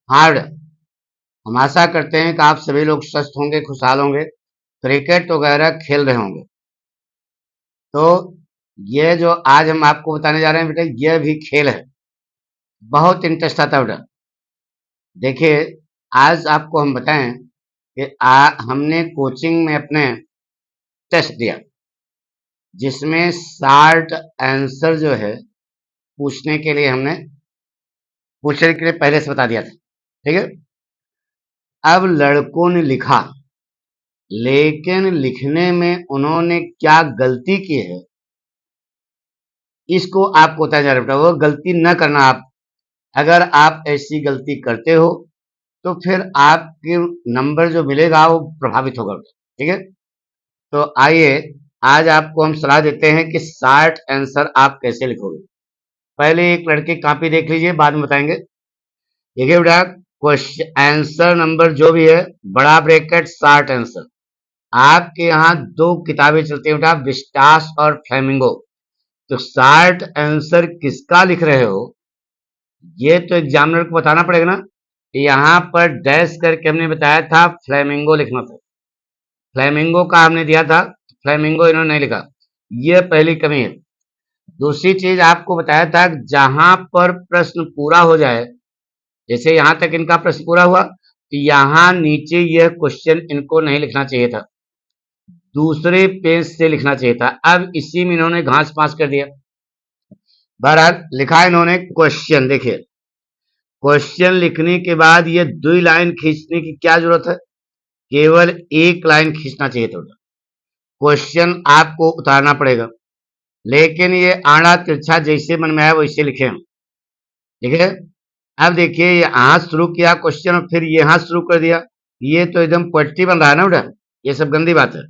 Hard. हम आशा करते हैं कि आप सभी लोग स्वस्थ होंगे, खुशहाल होंगे, क्रिकेट वगैरह खेल रहे होंगे। तो ये जो आज हम आपको बताने जा रहे हैं बेटा, ये भी खेल है। बहुत इंटरेस्ट आता है बेटा। देखिए, आज आपको हम बताएं कि हमने कोचिंग में अपने टेस्ट दिया, जिसमें 60 आंसर जो है पूछने के लिए हमने पूछने के लिए पहले से बता दिया था। ठीक है। अब लड़कों ने लिखा, लेकिन लिखने में उन्होंने क्या गलती की है, इसको आपको बताया जा रहा है बेटा। वो गलती न करना आप। अगर आप ऐसी गलती करते हो तो फिर आपके नंबर जो मिलेगा वो प्रभावित होगा बेटा। ठीक है। तो आइए, आज आपको हम सलाह देते हैं कि 60 आंसर आप कैसे लिखोगे। पहले एक लड़के की कॉपी देख लीजिए, बाद में बताएंगे। देखिए बेटा, क्वेश्चन आंसर नंबर जो भी है, बड़ा ब्रैकेट 60 आंसर। आपके यहाँ दो किताबें चलती है बेटा, विस्टास और फ्लेमिंगो। तो 60 आंसर किसका लिख रहे हो, ये तो एग्जामिनर को बताना पड़ेगा ना। यहाँ पर डैश करके हमने बताया था फ्लेमिंगो लिखना था। फ्लेमिंगो का हमने दिया था, फ्लेमिंगो इन्होंने नहीं लिखा। ये पहली कमी है। दूसरी चीज आपको बताया था, जहां पर प्रश्न पूरा हो जाए, जैसे यहां तक इनका प्रश्न पूरा हुआ, तो यहाँ नीचे यह क्वेश्चन इनको नहीं लिखना चाहिए था, दूसरे पेज से लिखना चाहिए था। अब इसी में इन्होंने घास पास कर दिया। बहरहाल लिखा इन्होंने क्वेश्चन। देखिए, क्वेश्चन लिखने के बाद ये 2 लाइन खींचने की क्या जरूरत है, केवल 1 लाइन खींचना चाहिए था। क्वेश्चन आपको उतारना पड़ेगा, लेकिन ये आड़ा तिरछा जैसे मन में आया वैसे लिखे हैं। ठीक है। अब देखिए, यहाँ शुरू किया क्वेश्चन और फिर यहाँ शुरू कर दिया। ये तो एकदम पोएट्री बन रहा है ना बेटा, ये सब गंदी बात है।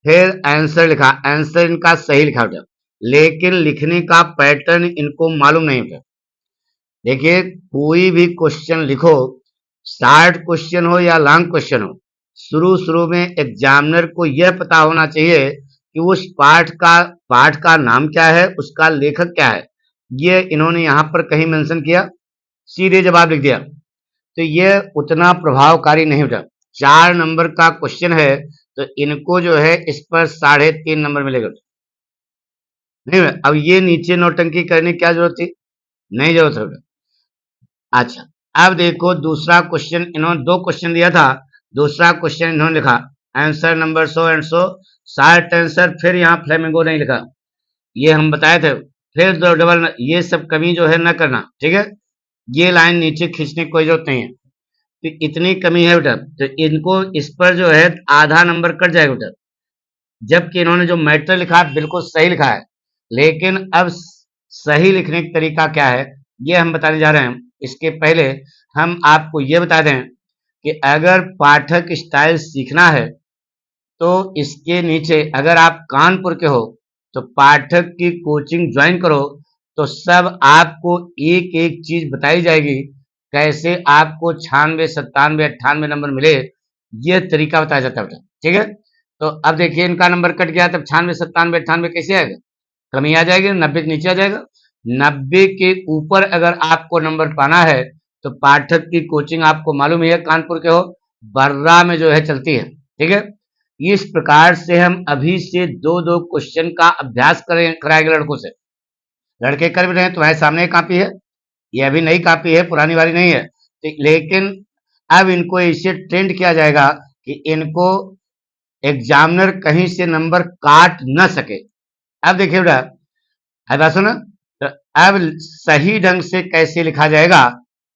फिर आंसर लिखा, आंसर इनका सही लिखा बेटा, लेकिन लिखने का पैटर्न इनको मालूम नहीं बेटा। देखिए, कोई भी क्वेश्चन लिखो, शॉर्ट क्वेश्चन हो या लॉन्ग क्वेश्चन हो, शुरू शुरू में एग्जामिनर को यह पता होना चाहिए कि उस पाठ का नाम क्या है, उसका लेखक क्या है। ये इन्होंने यहाँ पर कहीं मेंशन किया, सीधे जवाब लिख दिया, तो ये उतना प्रभावकारी नहीं होता। 4 नंबर का क्वेश्चन है, तो इनको जो है इस पर 3.5 नंबर मिलेगा। नहीं, अब ये नीचे नौटंकी करने की क्या जरूरत थी, नहीं जरूरत है। अच्छा, अब देखो दूसरा क्वेश्चन, इन्होंने 2 क्वेश्चन दिया था, दूसरा क्वेश्चन इन्होंने लिखा answer number so and so, 60 answer. फिर यहाँ फ्लेमिंगो नहीं लिखा, ये हम बताए थे। फिर डबल, ये सब कमी जो है न करना। ठीक है। ये लाइन नीचे खींचने की कोई जरूरत नहीं है। तो इतनी कमी है बेटा, तो इनको इस पर जो है आधा नंबर कट जाएगा बेटा। जबकि इन्होंने जो मैटर लिखा है बिल्कुल सही लिखा है, लेकिन अब सही लिखने का तरीका क्या है, ये हम बताने जा रहे हैं। इसके पहले हम आपको ये बता दें कि अगर पाठक स्टाइल सीखना है, तो इसके नीचे अगर आप कानपुर के हो तो पाठक की कोचिंग ज्वाइन करो, तो सब आपको एक एक चीज बताई जाएगी, कैसे आपको 96, 97, 98 नंबर मिले, ये तरीका बताया जाता है बेटा। ठीक है। तो अब देखिए, इनका नंबर कट गया, तब 96, 97, 98 कैसे आएगा, कमी आ जाएगी, 90 के नीचे आ जाएगा। 90 के ऊपर अगर आपको नंबर पाना है, तो पाठक की कोचिंग आपको मालूम ही है, कानपुर के हो, बर्रा में जो है चलती है। ठीक है। इस प्रकार से हम अभी से 2-2 क्वेश्चन का अभ्यास कराएंगे लड़कों से। लड़के कर भी रहे हैं, तुम्हारे सामने कॉपी है, ये अभी नई कॉपी है, पुरानी वाली नहीं है। लेकिन अब इनको ऐसे ट्रेंड किया जाएगा कि इनको एग्जामिनर कहीं से नंबर काट न सके। अब देखिए बेटा, है बात सुना। तो अब सही ढंग से कैसे लिखा जाएगा,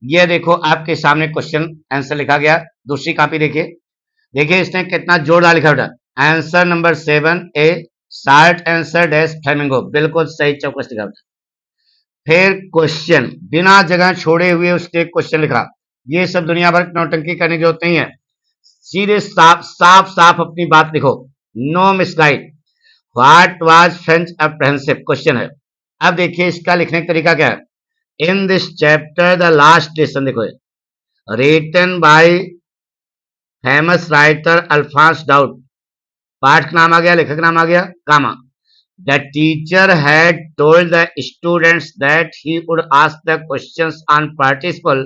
ये देखो आपके सामने क्वेश्चन आंसर लिखा गया। दूसरी कॉपी देखिए, देखिए इसने कितना जोरदार लिखा बेटा। Answer number 7A, short answer dash flamingo, बिल्कुल सही चौकस लिखा बेटा। फिर क्वेश्चन बिना जगह छोड़े हुए उसने क्वेश्चन लिखा। ये सब दुनिया भर की नौटंकी करने की जरूरत नहीं है, सीधे साफ साफ साफ अपनी बात लिखो, no misguide. What was French apprehensive question है। अब देखिए इसका लिखने का तरीका क्या है। In this chapter the last lesson, देखो written by famous writer Alphonse Daudet, पाठ का नाम आ गया, लेखक नाम आ गया, comma. The teacher had told the students that he would ask the questions on participle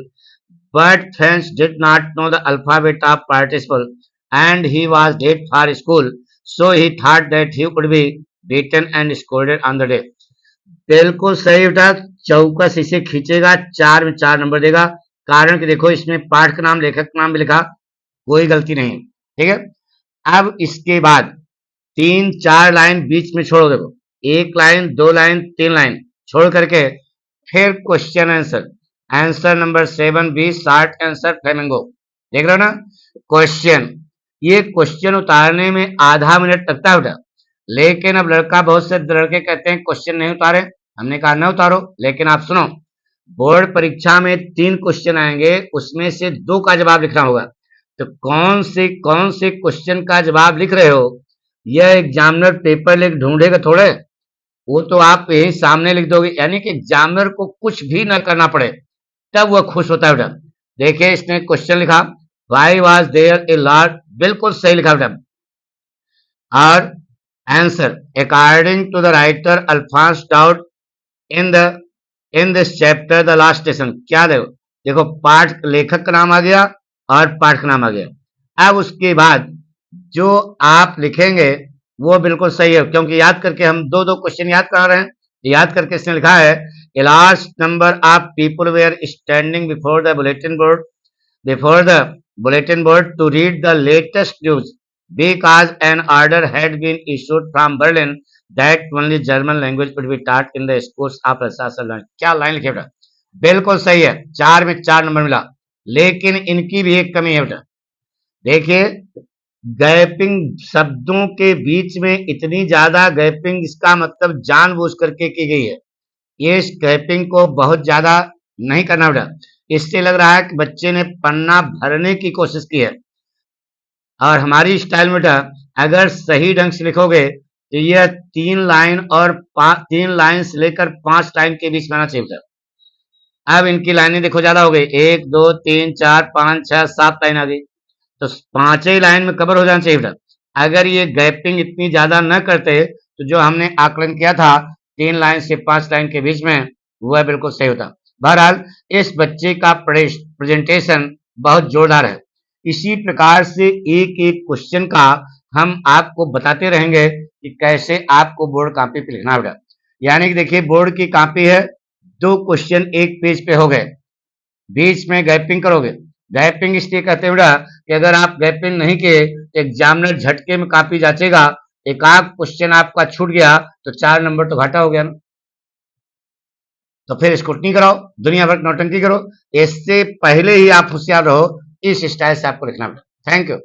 but French did not know the alphabet of participle and he was late for school, so he thought that he would be beaten and scolded on the day. बिल्कुल सही बेटा। चौकस इसे खींचेगा, 4 में 4 number देगा। कारण कि देखो इसमें पाठ का नाम, लेखक का नाम भी लिखा, कोई गलती नहीं। ठीक है, अब इसके बाद 3-4 लाइन बीच में छोड़ो। देखो 1 लाइन, 2 लाइन, 3 लाइन छोड़ करके फिर question answer, answer number 7B short answer flamingo. देख रहे हो ना क्वेश्चन, ये क्वेश्चन उतारने में आधा मिनट लगता है बेटा। लेकिन अब लड़का, बहुत से लड़के कहते हैं क्वेश्चन नहीं उतारे, हमने कहा न उतारो, लेकिन आप सुनो, बोर्ड परीक्षा में 3 क्वेश्चन आएंगे, उसमें से 2 का जवाब लिखना होगा। तो कौन से क्वेश्चन का जवाब लिख रहे हो, यह एग्जामिनर पेपर लिख ढूंढेगा थोड़े, वो तो आप यही सामने लिख दोगे, यानी कि एग्जामिनर को कुछ भी न करना पड़े, तब वह खुश होता है बेटा। देखिए इसने क्वेश्चन लिखा, why was there a lord, बिल्कुल सही लिखा बेटा। और answer, according to the writer Alphonse Daudet in this chapter the last station. क्या देखो पाठ, लेखक का नाम आ गया और पाठ का नाम आ गया। अब उसके बाद जो आप लिखेंगे वो बिल्कुल सही है, क्योंकि याद करके हम 2-2 क्वेश्चन याद करा रहे हैं। याद करके इसने लिखा है, a large number of people were standing before the bulletin board to read the latest news because an order had been issued from Berlin that only German language would be taught in the schools of Alsace। क्या line लिखे बेटा, बिल्कुल सही है, 4 में 4 number मिला। लेकिन इनकी भी एक कमी है बेटा। देखिए गैपिंग, शब्दों के बीच में इतनी ज्यादा गैपिंग, इसका मतलब जानबूझ करके की गई है। ये इस गैपिंग को बहुत ज्यादा नहीं करना बेटा। इससे लग रहा है कि बच्चे ने पन्ना भरने की कोशिश की है। और हमारी स्टाइल में बेटा अगर सही ढंग से लिखोगे तो यह 3 लाइन और 3 लाइन से लेकर 5 लाइन के बीच में आना चाहिए बेटा। अब इनकी लाइनें देखो ज्यादा हो गई, 1 2 3 4 5 6 7 लाइन आ गई, तो 5 ही लाइन में कवर हो जाना चाहिए बेटा। अगर ये गैपिंग इतनी ज्यादा न करते तो जो हमने आकलन किया था 3 लाइन से 5 लाइन के बीच में, वह बिल्कुल सही होता। बहरहाल इस बच्चे का प्रेजेंटेशन बहुत जोरदार है। इसी प्रकार से एक एक क्वेश्चन का हम आपको बताते रहेंगे कि कैसे आपको बोर्ड कॉपी पे लिखना होगा। यानी कि देखिए बोर्ड की कॉपी है, 2 क्वेश्चन एक पेज पे हो गए, बीच में गैपिंग करोगे। गैपिंग इसलिए कहते हैं बेटा कि अगर आप गैपिंग नहीं किए तो एग्जामिनर झटके में कॉपी जांचेगा, एक आध क्वेश्चन आपका छूट गया तो 4 नंबर तो घाटा हो गया ना। तो फिर स्क्रूटनी कराओ, दुनिया भर नौटंकी करो, इससे पहले ही आप होशियार रहो। इस स्टाइल से आपको लिखना पड़ेगा। Thank you.